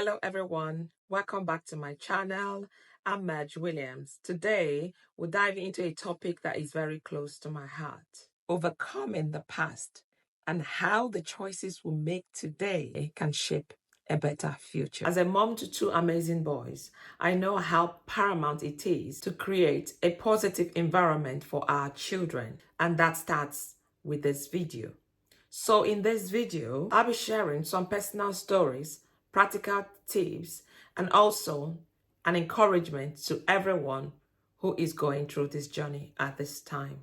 Hello everyone, welcome back to my channel. I'm Madge Williams. Today we'll dive into a topic that is very close to my heart: overcoming the past and how the choices we make today can shape a better future. As a mom to two amazing boys, I know how paramount it is to create a positive environment for our children, and that starts with this video. So in this video, I'll be sharing some personal stories, practical tips, and also an encouragement to everyone who is going through this journey at this time.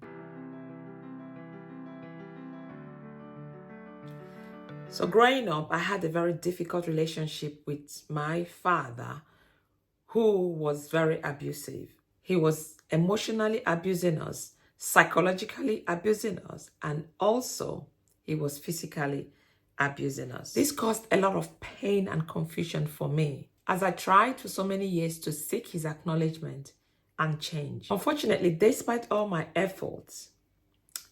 So growing up, I had a very difficult relationship with my father, who was very abusive. He was emotionally abusing us, psychologically abusing us, and also he was physically abusing us. This caused a lot of pain and confusion for me as I tried for so many years to seek his acknowledgement and change. Unfortunately, despite all my efforts,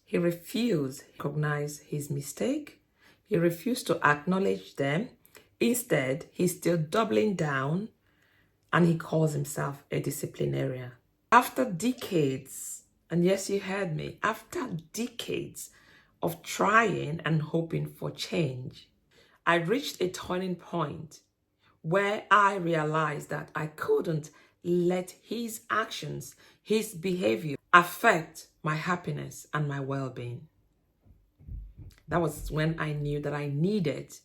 he refused to recognize his mistake. He refused to acknowledge them. Instead, he's still doubling down, and he calls himself a disciplinarian. After decades, and yes, you heard me, after decades of trying and hoping for change, I reached a turning point where I realized that I couldn't let his actions, his behavior affect my happiness and my well-being. That was when I knew that I needed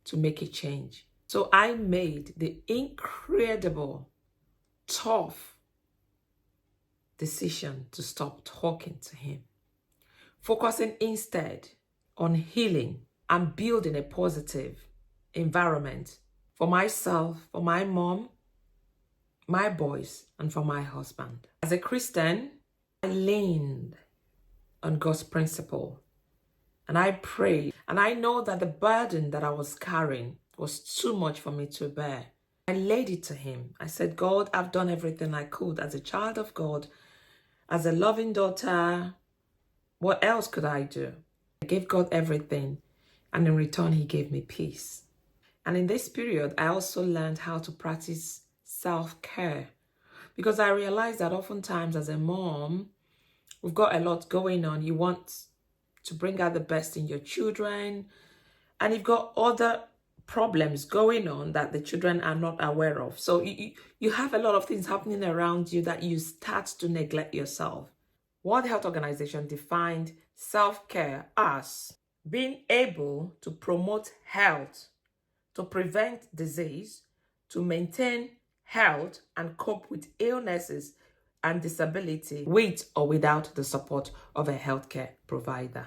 to make a change. So I made the incredible, tough decision to stop talking to him, focusing instead on healing and building a positive environment for myself, for my mom, my boys, and for my husband. As a Christian, I leaned on God's principle and I prayed, and I know that the burden that I was carrying was too much for me to bear. I laid it to him. I said, God, I've done everything I could as a child of God, as a loving daughter. What else could I do? I gave God everything, and in return, he gave me peace. And in this period, I also learned how to practice self-care, because I realized that oftentimes as a mom, we've got a lot going on. You want to bring out the best in your children, and you've got other problems going on that the children are not aware of. So you have a lot of things happening around you that you start to neglect yourself. World Health Organization defined self-care as being able to promote health, to prevent disease, to maintain health, and cope with illnesses and disability with or without the support of a healthcare provider.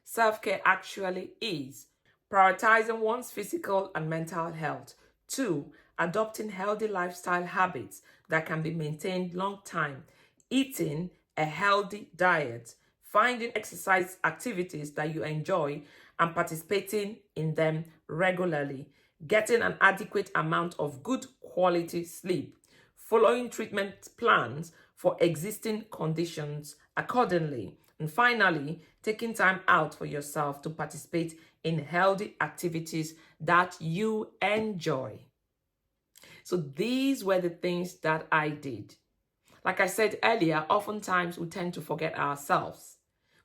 Self-care actually is prioritizing one's physical and mental health. 2, adopting healthy lifestyle habits that can be maintained long time. Eating a healthy diet. Finding exercise activities that you enjoy and participating in them regularly. Getting an adequate amount of good quality sleep. Following treatment plans for existing conditions accordingly. And finally, taking time out for yourself to participate in healthy activities that you enjoy. So these were the things that I did. Like I said earlier, oftentimes we tend to forget ourselves.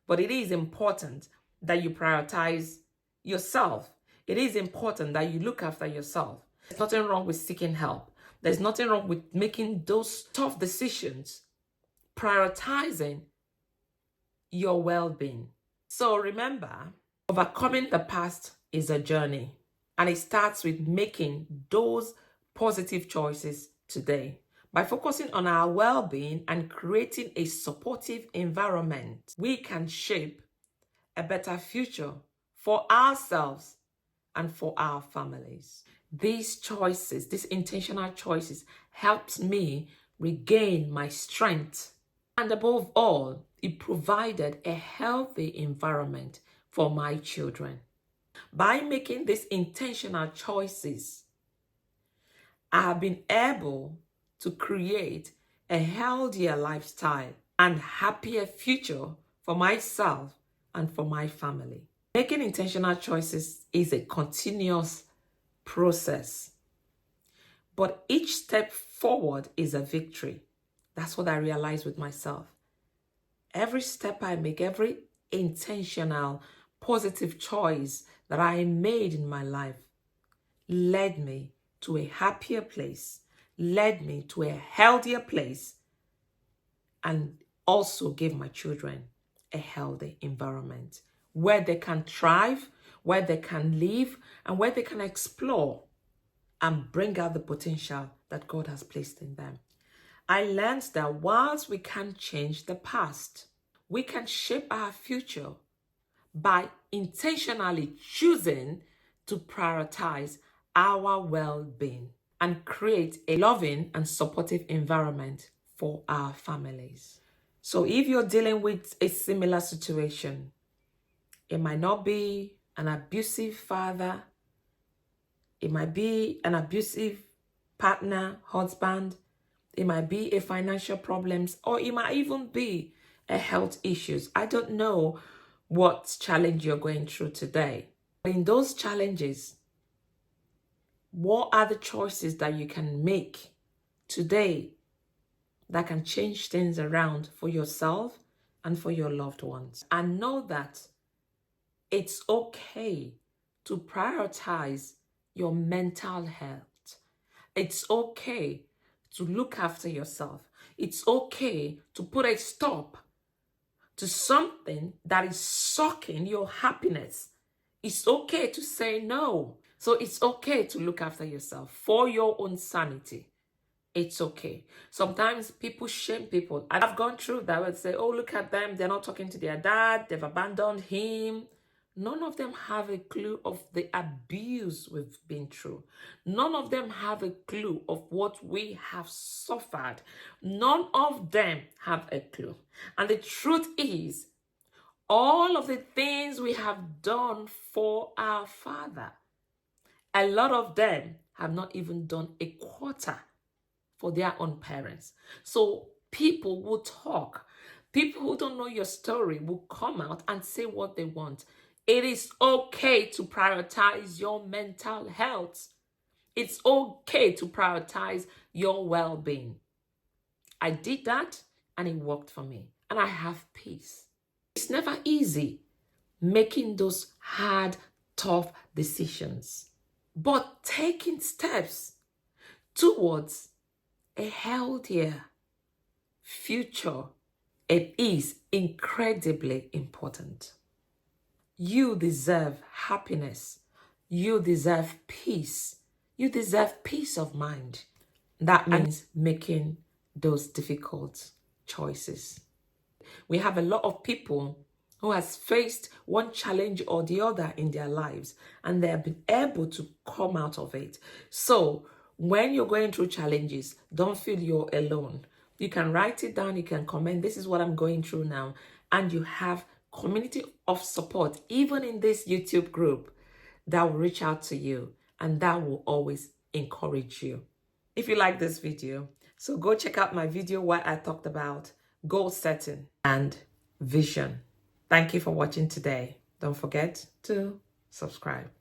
But it is important that you prioritize yourself. It is important that you look after yourself. There's nothing wrong with seeking help. There's nothing wrong with making those tough decisions, prioritizing your well-being. So remember, overcoming the past is a journey, and it starts with making those positive choices today. By focusing on our well-being and creating a supportive environment, we can shape a better future for ourselves and for our families. These choices, these intentional choices, helps me regain my strength. And above all, it provided a healthy environment for my children. By making these intentional choices, I have been able to create a healthier lifestyle and happier future for myself and for my family. Making intentional choices is a continuous process. but each step forward is a victory. That's what I realized with myself. Every step I make, every intentional, positive choice that I made in my life led me to a happier place, led me to a healthier place, and also gave my children a healthy environment where they can thrive, where they can live, and where they can explore and bring out the potential that God has placed in them. I learned that whilst we can't change the past, we can shape our future by intentionally choosing to prioritize our well-being and create a loving and supportive environment for our families. So if you're dealing with a similar situation, it might not be an abusive father, it might be an abusive partner, husband, it might be a financial problems, or it might even be a health issues. I don't know what challenge you're going through today. In those challenges, what are the choices that you can make today that can change things around for yourself and for your loved ones? And know that it's okay to prioritize your mental health. It's okay to look after yourself. It's okay to put a stop to something that is sucking your happiness. It's okay to say no. So it's okay to look after yourself for your own sanity. It's okay. Sometimes people shame people. I've gone through that. I would say, oh, look at them. They're not talking to their dad. They've abandoned him. None of them have a clue of the abuse we've been through. None of them have a clue of what we have suffered. None of them have a clue. And the truth is, all of the things we have done for our Father, a lot of them have not even done a quarter for their own parents. So people will talk. People who don't know your story will come out and say what they want. It is okay to prioritize your mental health. It's okay to prioritize your well-being. I did that and it worked for me. And I have peace. It's never easy making those hard, tough decisions, but taking steps towards a healthier future, it is incredibly important. You deserve happiness. You deserve peace. You deserve peace of mind. That means making those difficult choices. We have a lot of people who has faced one challenge or the other in their lives, and they have been able to come out of it. So when you're going through challenges, don't feel you're alone. You can write it down, you can comment, this is what I'm going through now. And you have community of support, even in this YouTube group, that will reach out to you and that will always encourage you. If you like this video, so go check out my video where I talked about goal setting and vision. Thank you for watching today. Don't forget to subscribe.